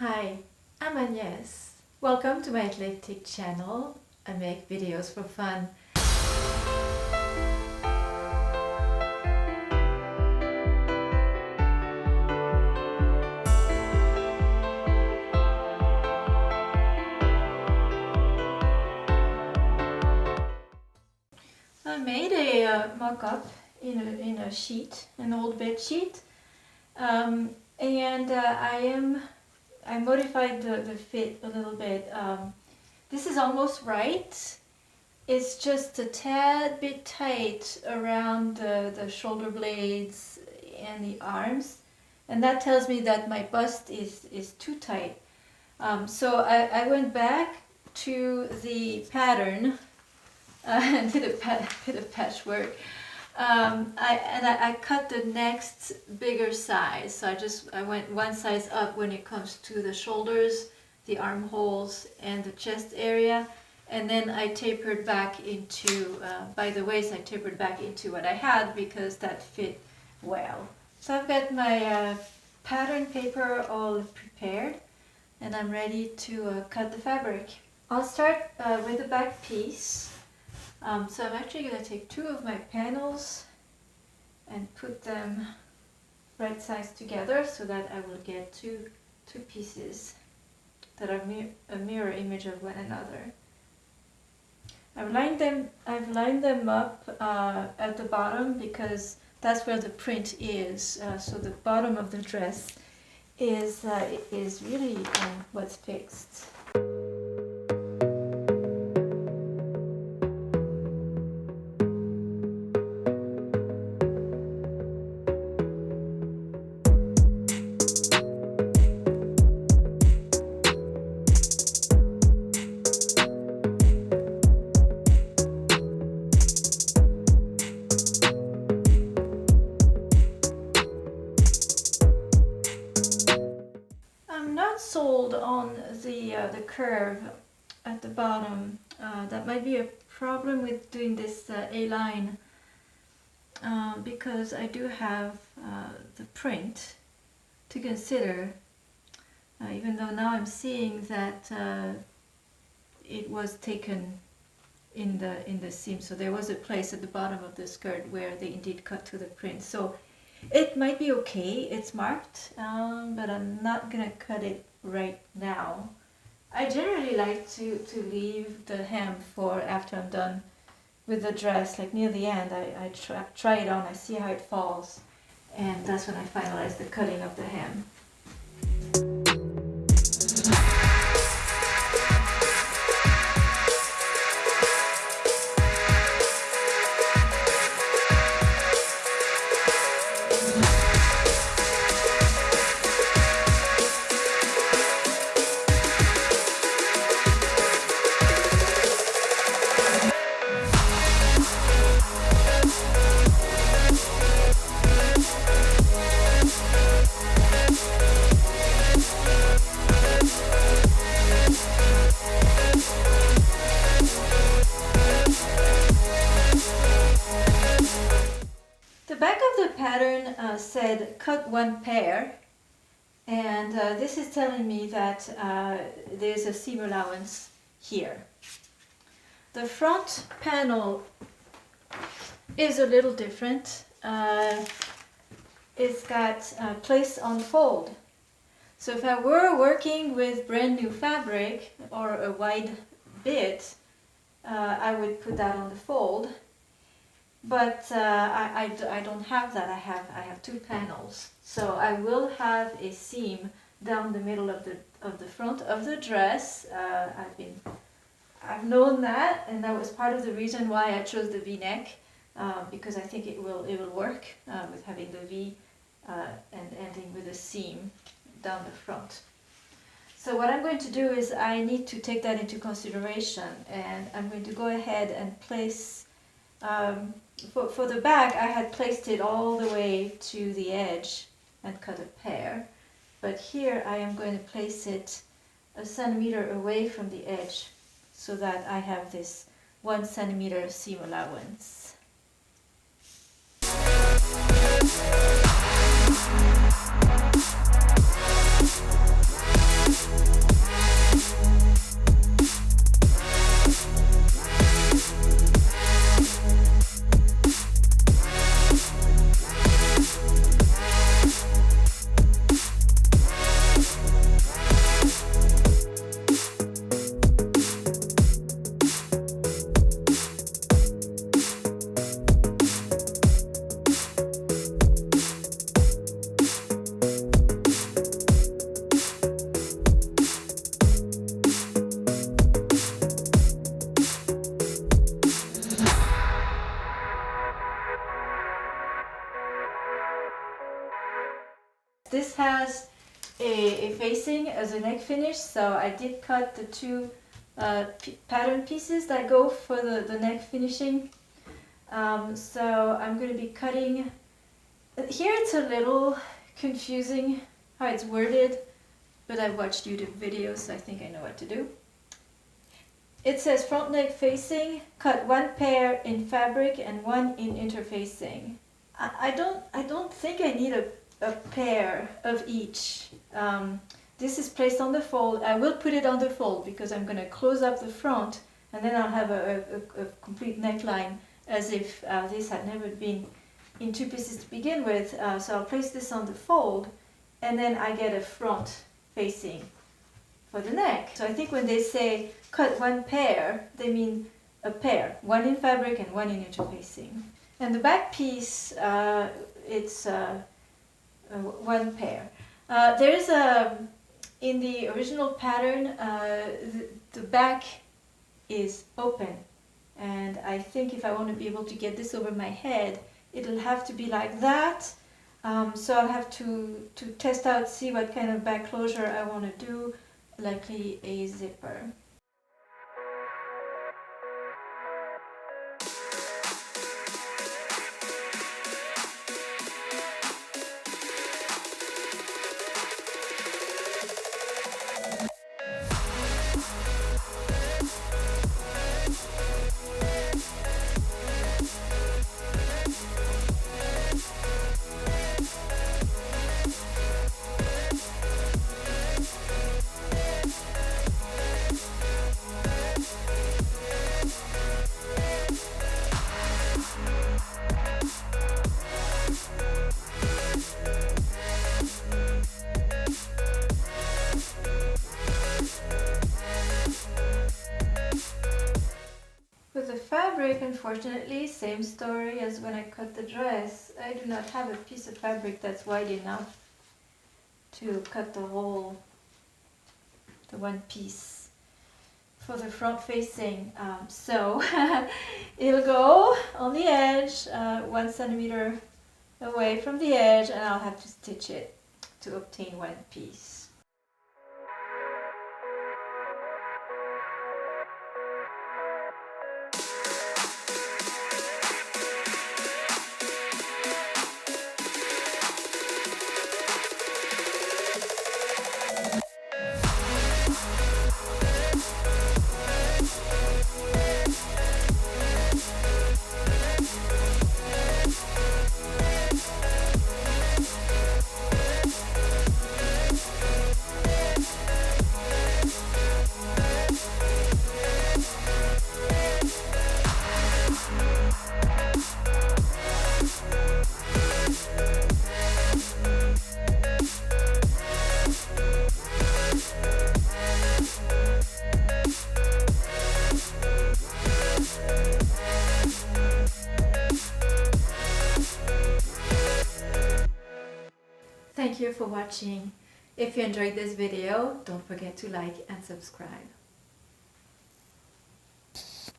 Hi, I'm Agnes. Welcome to my eclectic channel. I make videos for fun. I made a mock-up in a sheet, an old bed sheet, and I modified the fit a little bit. This is almost right. It's just a tad bit tight around the shoulder blades and the arms, and that tells me that my bust is too tight. So I went back to the pattern and did a bit of patchwork. I cut the next bigger size, so I went one size up when it comes to the shoulders, the armholes, and the chest area, and then I tapered back into by the waist. I tapered back into what I had because that fit well. So I've got my pattern paper all prepared, and I'm ready to cut the fabric. I'll start with the back piece. So I'm actually going to take two of my panels and put them right sides together so that I will get two pieces that are a mirror image of one another. I've lined them up at the bottom because that's where the print is. So the bottom of the dress is really what's fixed. Sold on the curve at the bottom. That might be a problem with doing this A-line because I do have the print to consider, even though now I'm seeing that it was taken in the seam, so there was a place at the bottom of the skirt where they indeed cut to the print. So it might be okay, it's marked, but I'm not gonna cut it right now. I generally like to leave the hem for after I'm done with the dress, like near the end. I try it on, I see how it falls, and that's when I finalize the cutting of the hem. Pattern said cut one pair, and this is telling me that there's a seam allowance here. The front panel is a little different. It's got place on fold. So if I were working with brand new fabric or a wide bit, I would put that on the fold. But I don't have that. I have two panels, so I will have a seam down the middle of the front of the dress. I've known that, and that was part of the reason why I chose the V-neck, because I think it will work with having the V and ending with a seam down the front. So what I'm going to do is I need to take that into consideration, and I'm going to go ahead and place. For the back, I had placed it all the way to the edge and cut a pair, but here I am going to place it a centimeter away from the edge so that I have this 1 centimeter seam allowance. as a neck finish, so I did cut the two pattern pieces that go for the neck finishing. So I'm going to be cutting. Here it's a little confusing how it's worded, but I've watched YouTube videos, so I think I know what to do. It says front neck facing, cut one pair in fabric and one in interfacing. I don't think I need a pair of each. This is placed on the fold. I will put it on the fold because I'm going to close up the front, and then I'll have a complete neckline as if this had never been in two pieces to begin with. So I'll place this on the fold, and then I get a front facing for the neck. So I think when they say cut one pair, they mean a pair, one in fabric and one in interfacing. And the back piece, it's one pair. There is in the original pattern, the back is open, and I think if I want to be able to get this over my head, it'll have to be like that. So I'll have to test out, see what kind of back closure I want to do, likely a zipper. With the fabric, unfortunately, same story as when I cut the dress. I do not have a piece of fabric that's wide enough to cut the one piece for the front facing. So it'll go on the edge, 1 centimeter away from the edge, and I'll have to stitch it to obtain one piece. Thank you for watching. If you enjoyed this video, don't forget to like and subscribe.